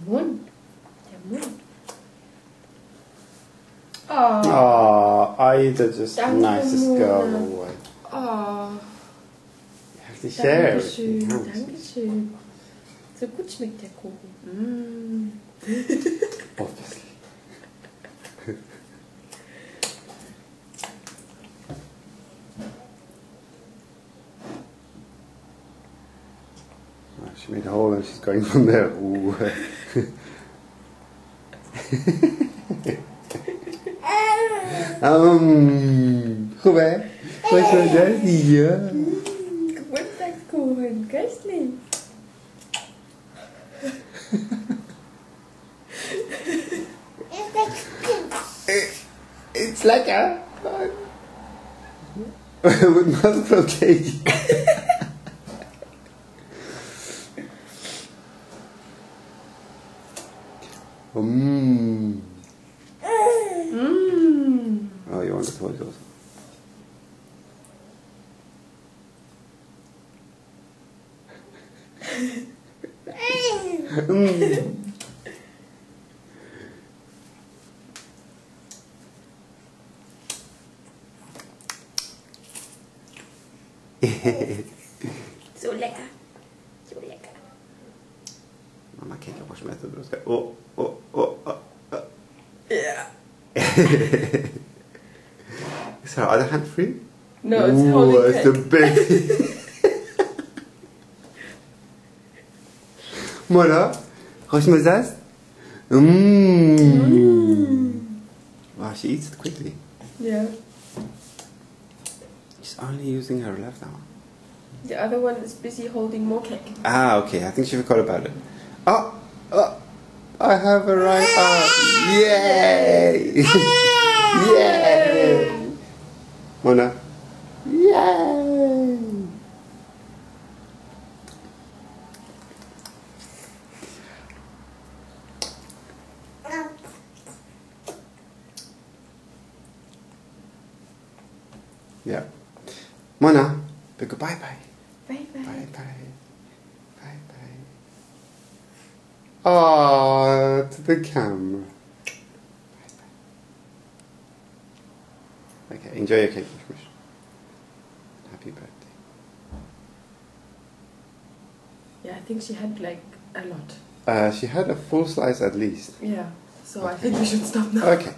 Mund. Der Mund. Oh, Aida, just the nicest girl in the world. Oh. You have to share it. Dankeschön, Dankeschön. So gut schmeckt der Kuchen. Mm. Obviously. She made a hole and she's going from there. Ooh. Goed hè? Wat zo dat hier? Geburtstagskuchen, köstlich. It's lekker. With mother cake. Oh, you want the toys also? So lecker. So lecker. Mama can't get wash method. Oh. Yeah. Is her other hand free? No, it's holding it's cake. the big. Voilà. Roche me zest. Wow, she eats it quickly. Yeah. She's only using her left arm. The other one is busy holding more cake. Ah, okay. I think she forgot about it. Oh, I have a right arm. Yay! Yay! Mona. Yay! Yeah. Mona, bye bye. Bye bye. Bye bye. Bye bye. Oh, to the camera. Bye bye. Okay, enjoy your cake, Bush. Happy birthday. Yeah, I think she had like a lot. She had a full slice at least. Yeah, so I think we should stop now. Okay.